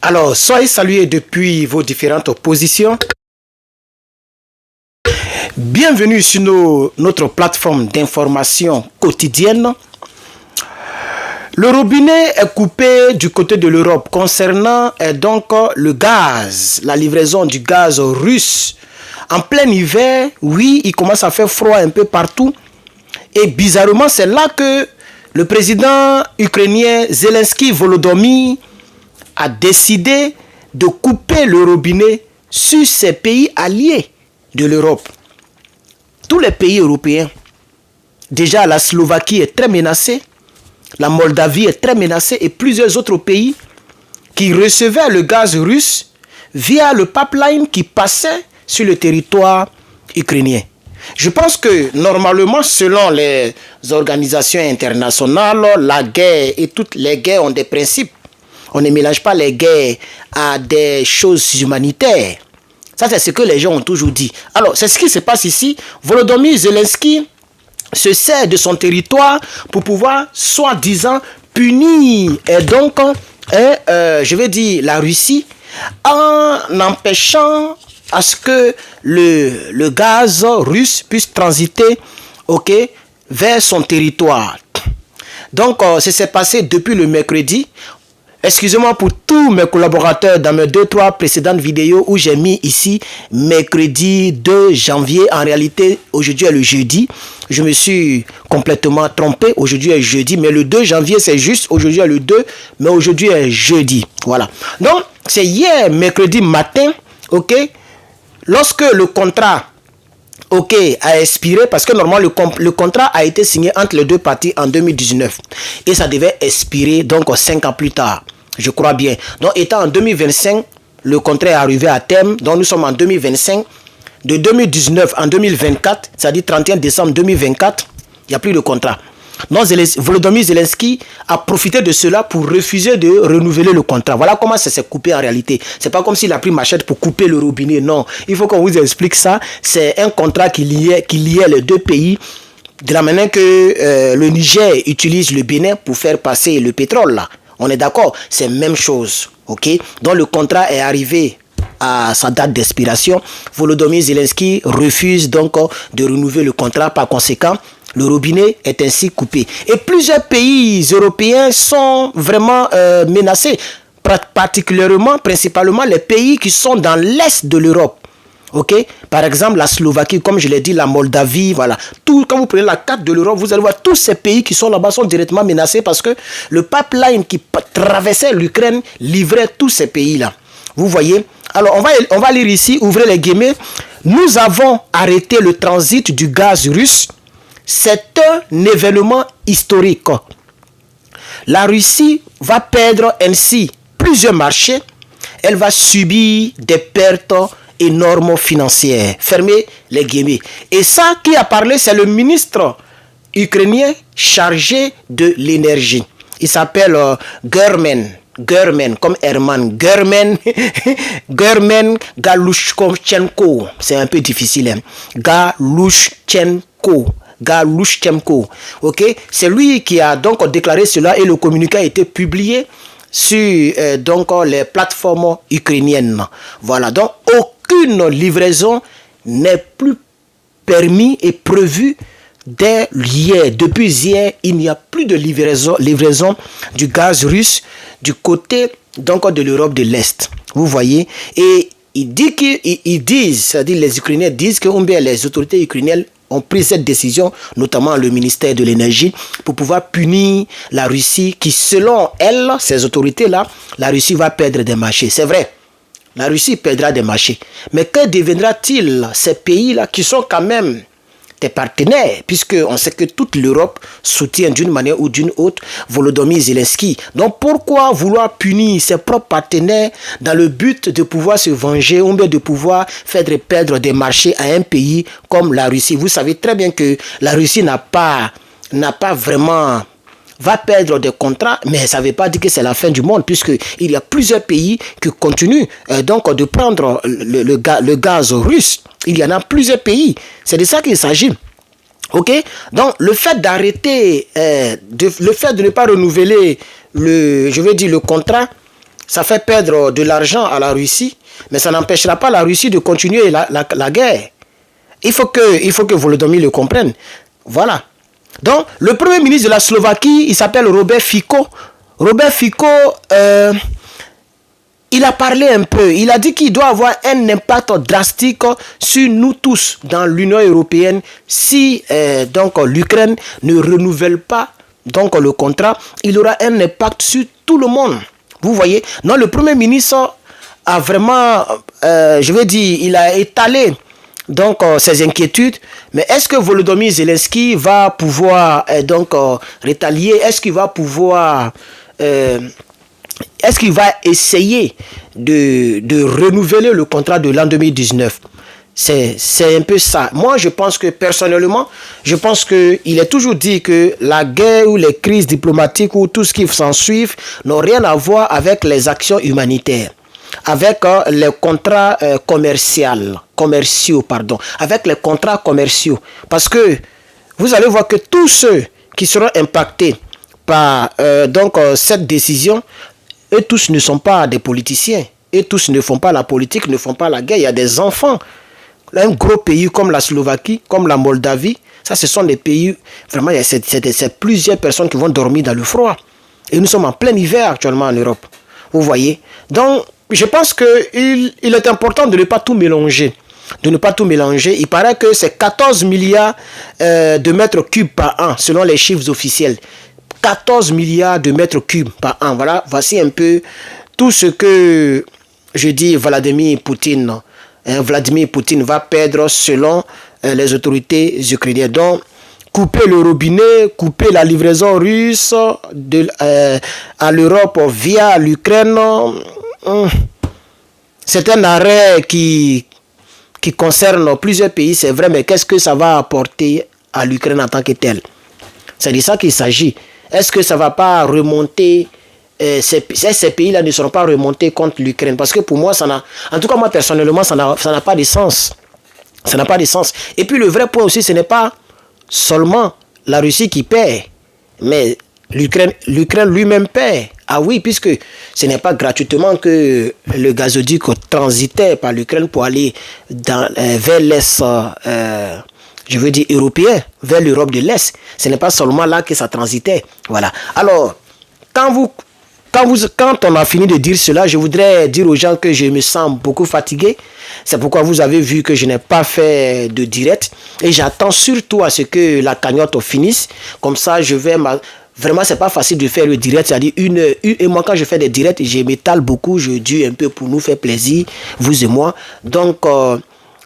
Alors, soyez salués depuis vos différentes positions. Bienvenue sur notre plateforme d'information quotidienne. Le robinet est coupé du côté de l'Europe concernant donc le gaz, la livraison du gaz russe. En plein hiver, oui, il commence à faire froid un peu partout. Et bizarrement, c'est là que le président ukrainien Zelensky Volodymyr a décidé de couper le robinet sur ces pays alliés de l'Europe. Tous les pays européens, déjà la Slovaquie est très menacée, la Moldavie est très menacée et plusieurs autres pays qui recevaient le gaz russe via le pipeline qui passait sur le territoire ukrainien. Je pense que normalement, selon les organisations internationales, la guerre et toutes les guerres ont des principes. On ne mélange pas les guerres à des choses humanitaires. Ça, c'est ce que les gens ont toujours dit. Alors, c'est ce qui se passe ici. Volodymyr Zelensky se sert de son territoire pour pouvoir, soi-disant, punir et donc, je vais dire, la Russie en empêchant à ce que le gaz russe puisse transiter, vers son territoire. Donc, ça s'est passé depuis le mercredi. Excusez-moi pour tous mes collaborateurs dans mes 2-3 précédentes vidéos où j'ai mis ici mercredi 2 janvier. En réalité, aujourd'hui est le jeudi. Je me suis complètement trompé. Aujourd'hui est jeudi, mais le 2 janvier, c'est juste. Aujourd'hui est le 2, mais aujourd'hui est jeudi. Voilà. Donc, c'est hier, mercredi matin, lorsque le contrat a expiré, parce que normalement le contrat a été signé entre les deux parties en 2019 et ça devait expirer donc 5 ans plus tard, je crois bien. Donc étant en 2025, le contrat est arrivé à terme, donc nous sommes en 2025. De 2019 en 2024, c'est-à-dire 31 décembre 2024, il n'y a plus de contrat. Donc Volodymyr Zelensky a profité de cela pour refuser de renouveler le contrat. Voilà comment ça s'est coupé en réalité. C'est pas comme s'il a pris machette pour couper le robinet. Non, il faut qu'on vous explique ça. C'est un contrat qui liait les deux pays de la manière que le Niger utilise le Bénin pour faire passer le pétrole là. On est d'accord? C'est la même chose. Donc le contrat est arrivé à sa date d'expiration. Volodymyr Zelensky refuse donc de renouveler le contrat. Par conséquent, le robinet est ainsi coupé. Et plusieurs pays européens sont vraiment menacés, principalement les pays qui sont dans l'est de l'Europe. Par exemple, la Slovaquie, comme je l'ai dit, la Moldavie, voilà. Quand vous prenez la carte de l'Europe, vous allez voir tous ces pays qui sont là-bas sont directement menacés parce que le pipeline qui traversait l'Ukraine livrait tous ces pays-là. Vous voyez? Alors, on va lire ici, ouvrez les guillemets. Nous avons arrêté le transit du gaz russe. C'est un événement historique. La Russie va perdre ainsi plusieurs marchés. Elle va subir des pertes énormes financières. Fermez les guillemets. Et ça, qui a parlé, c'est le ministre ukrainien chargé de l'énergie. Il s'appelle German, comme Herman. German Galushchenko. C'est un peu difficile. Galushchenko. C'est lui qui a donc déclaré cela et le communiqué a été publié sur donc les plateformes ukrainiennes. Voilà, donc aucune livraison n'est plus permis et prévue dès hier. Depuis hier, il n'y a plus de livraison du gaz russe du côté donc de l'Europe de l'Est. Vous voyez? Et ils disent, c'est-à-dire les Ukrainiens disent que les autorités ukrainiennes ont pris cette décision, notamment le ministère de l'énergie, pour pouvoir punir la Russie qui, selon elles, ces autorités-là, la Russie va perdre des marchés. C'est vrai, la Russie perdra des marchés. Mais que deviendra-t-il ces pays-là qui sont quand même des partenaires, puisqu'on sait que toute l'Europe soutient d'une manière ou d'une autre Volodymyr Zelensky. Donc pourquoi vouloir punir ses propres partenaires dans le but de pouvoir se venger ou bien de pouvoir faire perdre des marchés à un pays comme la Russie? Vous savez très bien que la Russie n'a pas vraiment va perdre des contrats, mais ça ne veut pas dire que c'est la fin du monde, puisqu'il y a plusieurs pays qui continuent donc de prendre le gaz russe. Il y en a plusieurs pays. C'est de ça qu'il s'agit. Donc, le fait d'arrêter, le fait de ne pas renouveler le contrat, ça fait perdre de l'argent à la Russie, mais ça n'empêchera pas la Russie de continuer la guerre. Il faut que Volodymyr le comprenne. Voilà. Donc, le premier ministre de la Slovaquie, il s'appelle Robert Fico. Robert Fico, il a parlé un peu. Il a dit qu'il doit avoir un impact drastique sur nous tous dans l'Union européenne si donc l'Ukraine ne renouvelle pas donc le contrat. Il aura un impact sur tout le monde. Vous voyez? Non, le premier ministre a vraiment, je vais dire, il a étalé donc ses inquiétudes. Mais est-ce que Volodymyr Zelensky va pouvoir donc rétalier? Est-ce qu'il va pouvoir est-ce qu'il va essayer de renouveler le contrat de l'an 2019? C'est un peu ça. Moi, je pense que personnellement, je pense qu'il est toujours dit que la guerre ou les crises diplomatiques ou tout ce qui s'ensuit n'ont rien à voir avec les actions humanitaires, avec les contrats commerciaux, avec les contrats commerciaux. Parce que vous allez voir que tous ceux qui seront impactés par cette décision, eux tous ne sont pas des politiciens. Eux tous ne font pas la politique, ne font pas la guerre. Il y a des enfants. Un gros pays comme la Slovaquie, comme la Moldavie, ça ce sont des pays, vraiment, c'est plusieurs personnes qui vont dormir dans le froid. Et nous sommes en plein hiver actuellement en Europe. Vous voyez? Donc, je pense qu'il est important de ne pas tout mélanger. Il paraît que c'est 14 milliards de mètres cubes par an, selon les chiffres officiels. 14 milliards de mètres cubes par an. Voilà, voici un peu tout ce que je dis Vladimir Poutine va perdre selon les autorités ukrainiennes. Donc, couper le robinet, couper la livraison russe à l'Europe via l'Ukraine, c'est un arrêt qui concerne plusieurs pays, c'est vrai, mais qu'est-ce que ça va apporter à l'Ukraine en tant que telle? C'est de ça qu'il s'agit. Est-ce que ça ne va pas remonter, ces pays-là ne seront pas remontés contre l'Ukraine? Parce que pour moi, en tout cas moi personnellement, ça n'a pas de sens. Ça n'a pas de sens. Et puis le vrai point aussi, ce n'est pas seulement la Russie qui perd, mais l'Ukraine lui-même perd. Ah oui, puisque ce n'est pas gratuitement que le gazoduc transitait par l'Ukraine pour aller vers l'Est, je veux dire européen, vers l'Europe de l'Est. Ce n'est pas seulement là que ça transitait. Voilà. Alors, quand on a fini de dire cela, je voudrais dire aux gens que je me sens beaucoup fatigué. C'est pourquoi vous avez vu que je n'ai pas fait de direct. Et j'attends surtout à ce que la cagnotte finisse. Comme ça, vraiment, c'est pas facile de faire le direct. C'est-à-dire et moi, quand je fais des directs, je m'étale beaucoup. Je dis un peu pour nous faire plaisir, vous et moi. Donc,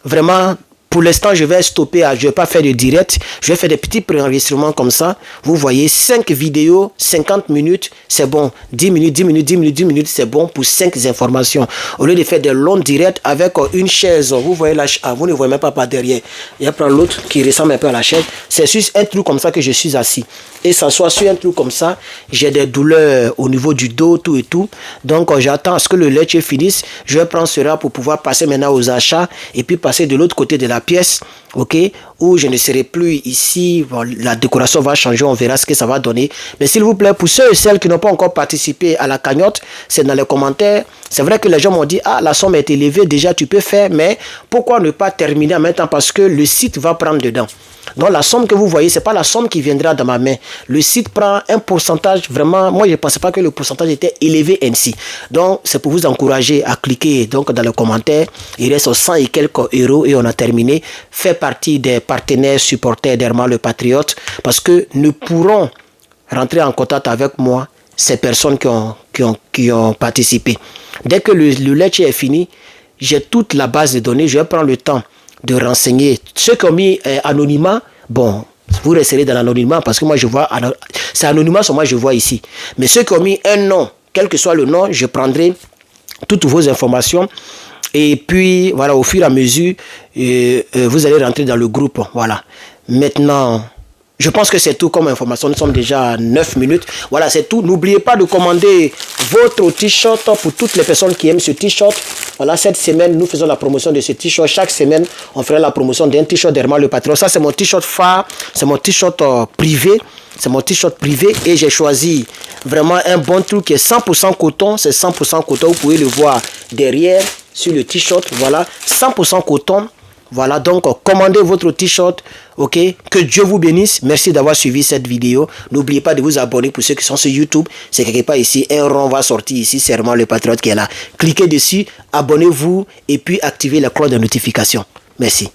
vraiment... Pour l'instant, je vais stopper, je ne vais pas faire de direct. Je vais faire des petits préenregistrements comme ça. Vous voyez, 5 vidéos, 50 minutes, c'est bon. 10 minutes, c'est bon pour 5 informations. Au lieu de faire des longs directs avec une chaise, vous voyez vous ne voyez même pas par derrière. Il y a l'autre qui ressemble un peu à la chaise. C'est sur un truc comme ça que je suis assis. Et s'asseoir sur un truc comme ça, j'ai des douleurs au niveau du dos, tout et tout. Donc, j'attends à ce que le laitier finisse. Je vais prendre cela pour pouvoir passer maintenant aux achats et puis passer de l'autre côté de la pièce, ok, où je ne serai plus ici. Bon, la décoration va changer, on verra ce que ça va donner. Mais s'il vous plaît, pour ceux et celles qui n'ont pas encore participé à la cagnotte, c'est dans les commentaires. C'est vrai que les gens m'ont dit, ah, la somme est élevée, déjà tu peux faire, mais pourquoi ne pas terminer en même temps? Parce que le site va prendre dedans. Donc la somme que vous voyez, ce n'est pas la somme qui viendra dans ma main. Le site prend un pourcentage, vraiment, moi je ne pensais pas que le pourcentage était élevé ainsi. Donc c'est pour vous encourager à cliquer donc, dans les commentaires. Il reste 100 et quelques euros et on a terminé. Fait partie des partenaires supporters d'Herman le Patriote parce que nous pourrons rentrer en contact avec moi ces personnes qui ont participé. Dès que le laitier est fini, j'ai toute la base de données, je vais prendre le temps de renseigner. Ceux qui ont mis anonymat, bon, vous resterez dans l'anonymat parce que moi je vois, c'est anonymat, sur moi je vois ici. Mais ceux qui ont mis un nom, quel que soit le nom, je prendrai toutes vos informations. Et puis, voilà, au fur et à mesure, vous allez rentrer dans le groupe. Voilà. Maintenant, je pense que c'est tout comme information. Nous sommes déjà à 9 minutes. Voilà, c'est tout. N'oubliez pas de commander votre t-shirt pour toutes les personnes qui aiment ce t-shirt. Voilà, cette semaine, nous faisons la promotion de ce t-shirt. Chaque semaine, on fera la promotion d'un t-shirt d'Herman le Patriote. Ça, c'est mon t-shirt phare. C'est mon t-shirt privé. C'est mon t-shirt privé et j'ai choisi vraiment un bon truc qui est 100% coton. C'est 100% coton. Vous pouvez le voir derrière sur le t-shirt. Voilà, 100% coton. Voilà, donc commandez votre t-shirt. Ok, que Dieu vous bénisse. Merci d'avoir suivi cette vidéo. N'oubliez pas de vous abonner pour ceux qui sont sur YouTube. C'est quelque part ici. Un rond va sortir ici. C'est vraiment le patriote qui est là. Cliquez dessus, abonnez-vous et puis activez la cloche de notification. Merci.